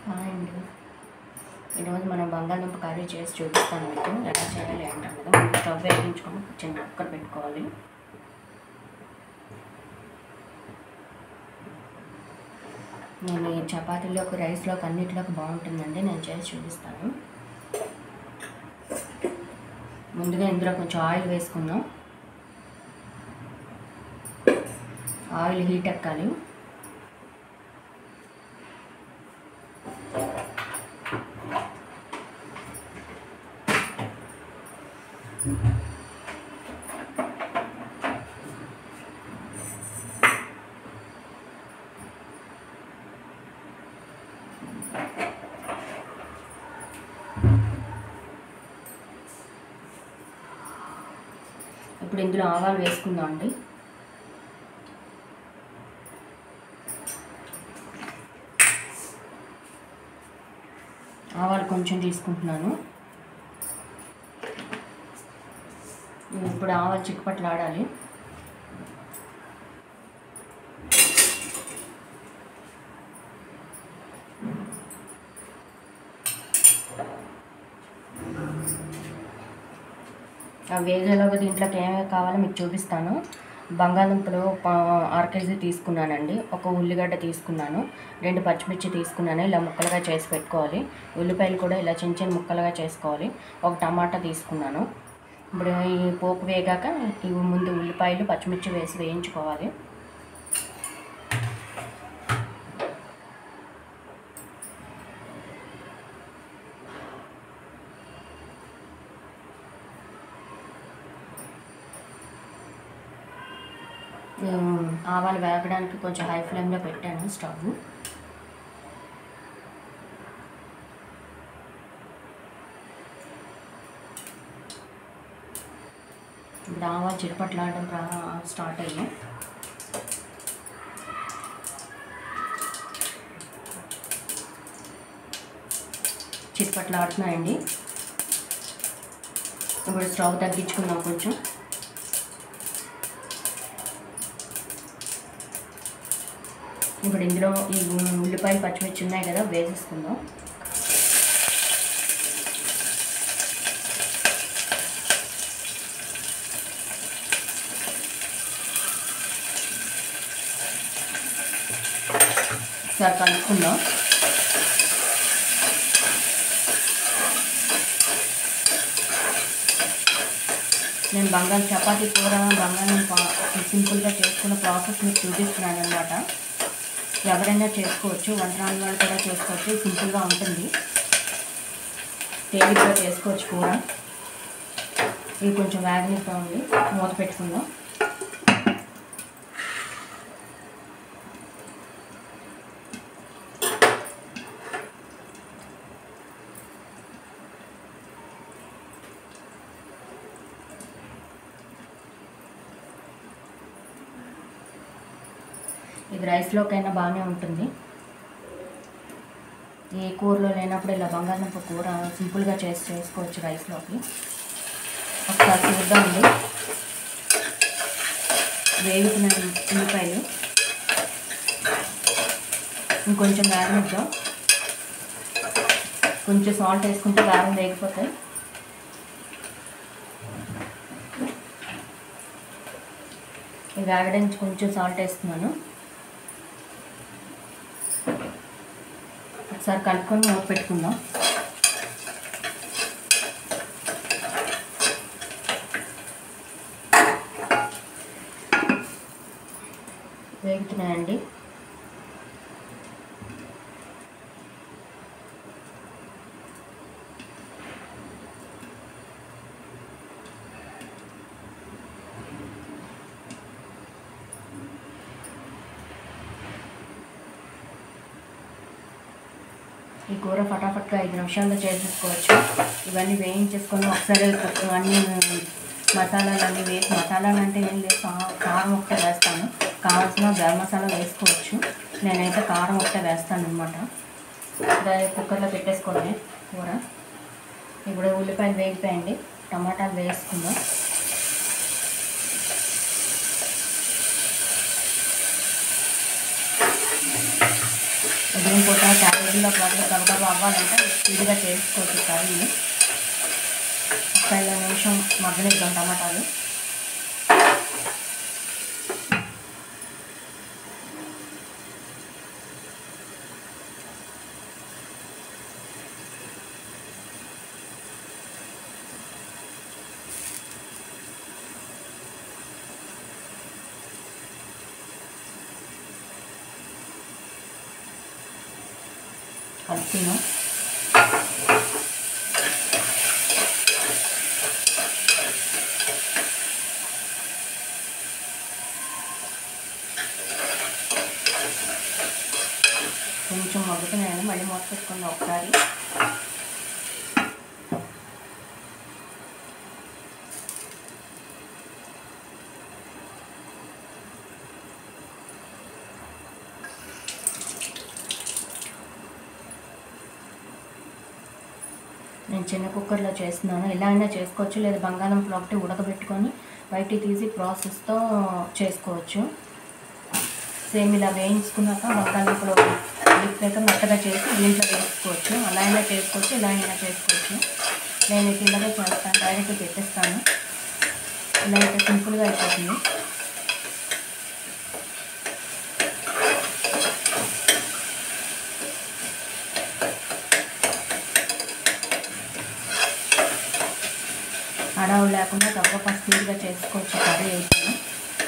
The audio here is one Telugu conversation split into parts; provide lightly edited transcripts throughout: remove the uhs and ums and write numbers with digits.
హాయ్ అండి. ఈరోజు మనం బంగాళదుంప కర్రీ చేసి చూపిస్తాను మీకు ఎలా చేయాలి అంటాం కదా. ముందు స్టవ్ వేయించుకొని చిన్న కుక్కర్ పెట్టుకోవాలి. నేను ఈ చపాతీలోకి రైస్లోకి అన్నిటిలోకి బాగుంటుందండి. నేను చేసి చూపిస్తాను. ముందుగా ఇందులో కొంచెం ఆయిల్ వేసుకుందాం. ఆయిల్ హీట్ ఎక్కాలి. ఇప్పుడు ఇందులో ఆవాలు వేసుకుందాం అండి. ఆవాలు కొంచెం తీసుకుంటున్నాను. ఇప్పుడు ఆవాలు చిక్కుపట్లాడాలి. వేగేలోగా దీంట్లోకి ఏమేమి కావాలో మీకు చూపిస్తాను. బంగాళదుంపలు 6 కేజీ తీసుకున్నానండి. ఒక ఉల్లిగడ్డ తీసుకున్నాను, 2 పచ్చిమిర్చి తీసుకున్నాను. ఇలా ముక్కలుగా చేసి పెట్టుకోవాలి. ఉల్లిపాయలు కూడా ఇలా చిన్న చిన్న ముక్కలుగా చేసుకోవాలి. ఒక టమాటా తీసుకున్నాను. ఇప్పుడు ఈ పోపు వేగాక ఇవి ముందు ఉల్లిపాయలు పచ్చిమిర్చి వేసి వేయించుకోవాలి. ఆవాలు వేగడానికి కొంచెం హై ఫ్లేమ్లో పెట్టాను స్టవ్. ఇప్పుడు ఆవాలు చిరుపట్లాడడం స్టార్ట్ అయ్యాయి. చిరుపట్లాడుతున్నాయండి. ఇప్పుడు స్టవ్ తగ్గించుకుందాం కొంచెం. ఇప్పుడు ఇందులో ఈ ఉల్లిపాయలు పచ్చిమిర్చి ఉన్నాయి కదా, వేసేసుకుందాం. ఒకసారి కలుపుకుందాం. నేను చపాతీ కూర బంగాళదుంప సింపుల్గా చేసుకున్న ప్రాసెస్ మీకు చూపిస్తున్నాను అన్నమాట. ఎవరైనా చేసుకోవచ్చు, వంట రాని వాళ్ళు కూడా చేసుకోవచ్చు. సింపుల్గా ఉంటుంది, తేలిగ్గా చేసుకోవచ్చు కూర. ఇది కొంచెం వేగనిస్తా ఉంది. మూత పెట్టుకుందాం. ఇది రైస్లోకైనా బాగానే ఉంటుంది. ఏ కూరలో లేనప్పుడు ఇలా బంగాళదుంప కూర సింపుల్గా చేసుకోవచ్చు రైస్లోకి. ఒకసారి చూద్దామండి. వేగుతున్న ఉల్లిపాయలు ఇంకొంచెం వేగనిద్దాం. కొంచెం సాల్ట్ వేసుకుంటే కారం వేగిపోతాయి. ఇది వేగడానికి కొంచెం సాల్ట్ వేస్తున్నాను. ఒకసారి కలుపుకొని మూత పెట్టుకుందాం. వేగుతున్నాయండి. ఈ కూర ఫటాఫట్గా 5 నిమిషాల్లో చేసేసుకోవచ్చు. ఇవన్నీ వేయించేసుకొని ఒకసారి అన్ని మసాలాలన్నీ వేసి, మసాలాలు అంటే ఏం లేదు, కారం ఒకటే వేస్తాను. కావాల్సిన గరం మసాలా వేసుకోవచ్చు. నేనైతే కారం ఒకటే వేస్తాను అనమాట. కుక్కర్లో పెట్టేసుకోవడమే కూర. ఇప్పుడు ఉల్లిపాయలు వేగిపోయండి. టమాటాలు వేసుకుందాం. దీనికోసం క్యాబేజీలో వాటిలో గబగబా అవ్వాలంటే స్పీడ్గా చేసుకోవచ్చు కర్రీని. ఒక 5 నిమిషం మగ్గనిద్దాం టమాటాలు. కలుపుతున్నాం. కొంచెం మగ్గుతున్నాయని మళ్ళీ మూత పెట్టుకుందాం ఒకసారి. నేను చిన్న కుక్కర్లో చేస్తున్నాను. ఇలా అయినా చేసుకోవచ్చు, లేదా బంగాళదుంపలు ఒకటి ఉడకబెట్టుకొని బయటికి తీసి ప్రాసెస్తో చేసుకోవచ్చు. సేమ్ ఇలా వేయించుకున్నాక బంగాళదుంపలు ఉడికాక మెత్తగా చేసి దీంట్లో వేసుకోవచ్చు. అలా అయినా చేసుకోవచ్చు, ఇలా అయినా చేసుకోవచ్చు. నేను ఇలాగే చేస్తాను, డైరెక్ట్గా పెట్టేస్తాను. ఇలా అయితే సింపుల్గా అయిపోతుంది. అడవు లేకుండా గబగబా స్పీడ్గా చేసుకోవచ్చు కర్రీ అయితే.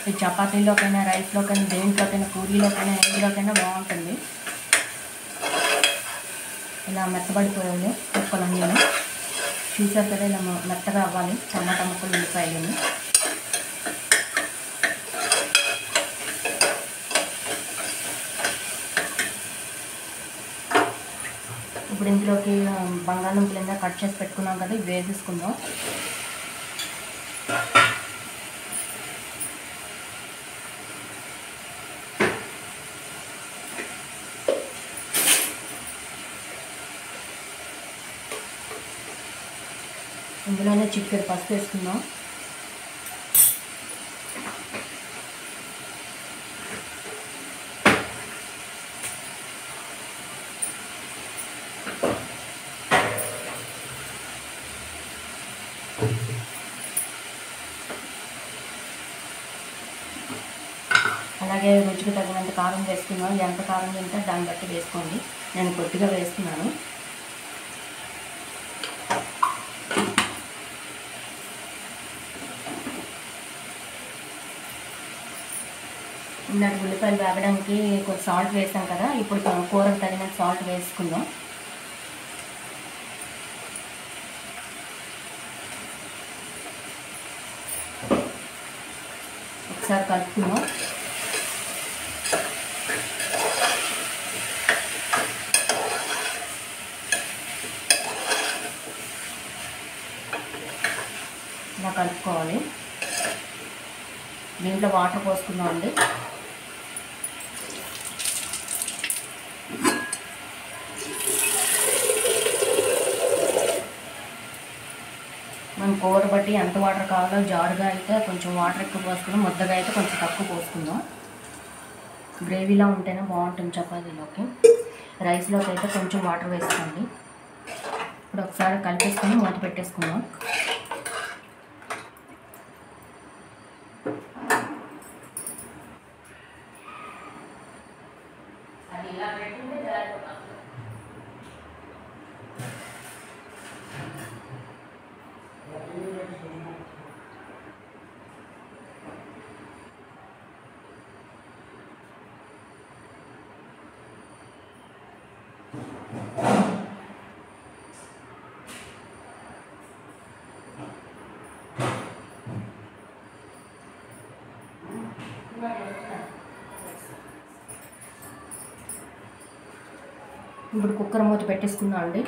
ఇది చపాతీలోకైనా, రైస్లోకైనా, దేంట్లోకైనా, పూరీలోకైనా, ఎందులోకైనా బాగుంటుంది. ఇలా మెత్తబడిపోయాలి ముక్కలన్నీ. చూసారు కదా, ఇలా మెత్తగా అవ్వాలి టమాటా ముక్కలు, ఉల్లిపాయలు. ఇప్పుడు ఇందులోకి బంగాళదుంపలు కట్ చేసి పెట్టుకున్నాం కదా, ఇవి వేసేసుకుందాం. ఇందులోనే చిటికెడు పసుపు వేసుకుందాం. అలాగే రుచికి తగినంత కారం వేసుకుందాం. ఎంత కారం తింటే దాన్ని బట్టి వేసుకోండి. నేను కొద్దిగా వేస్తున్నాను. ఇందాక ఉల్లిపాయలు వేగడానికి కొంచెం సాల్ట్ వేసాం కదా, ఇప్పుడు కూరకు తగినంత సాల్ట్ వేసుకుందాం. ఒకసారి కలుపుకుందాం. ఇలా కలుపుకోవాలి. దీంట్లో వాటర్ పోసుకుందాం అండి. మనం కూర బట్టి ఎంత వాటర్ కావాలో, జారుగా అయితే కొంచెం వాటర్ ఎక్కువ పోసుకుందాం, ముద్దగా అయితే కొంచెం తక్కువ పోసుకుందాం. గ్రేవీలా ఉంటేనే బాగుంటుంది చపాతీలోకి. రైస్లోకి అయితే కొంచెం వాటర్ వేసుకోండి. ఇప్పుడు ఒకసారి కలిపేసుకొని మూత పెట్టేసుకుందాం. ఇప్పుడు కుక్కర్ మూత పెట్టేసుకుందాం అండి.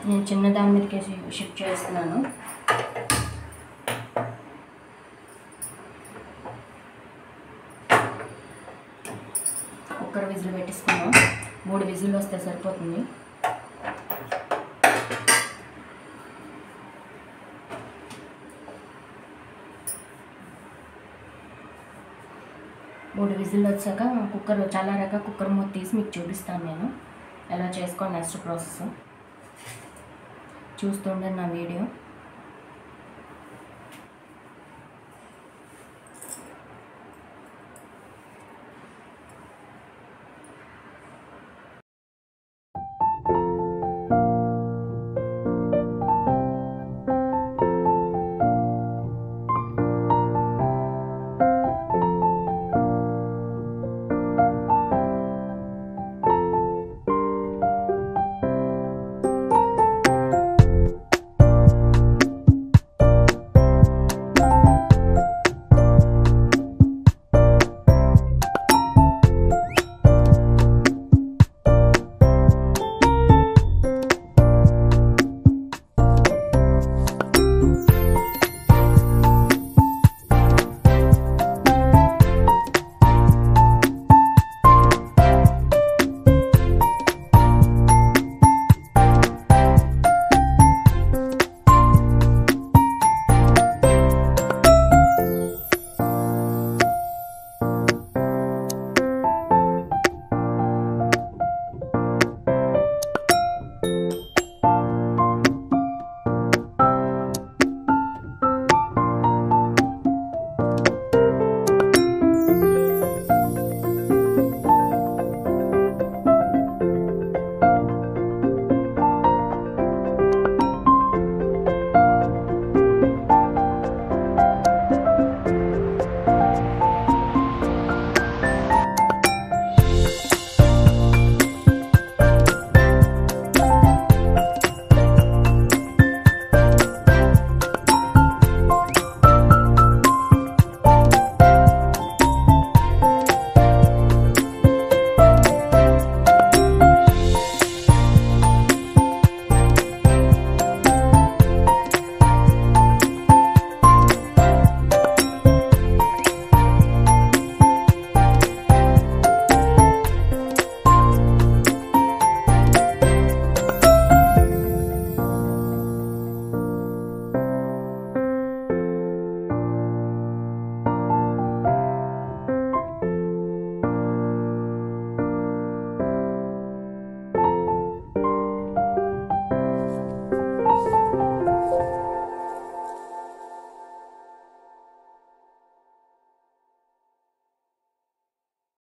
నేను చిన్న దాని మీదకి షిఫ్ట్ చేస్తున్నాను. కుక్కర్ విజిల్ పెట్టేసుకుందాం. 3 విజిల్ వస్తే సరిపోతుంది. 3 విజిల్ వచ్చాక కుక్కర్ చల్లారాక కుక్కర్ మూత తీసి మీకు చూపిస్తాను నేను ఎలా చేసుకోవాలి నెక్స్ట్ ప్రాసెస్. చూస్తుండే నా వీడియో.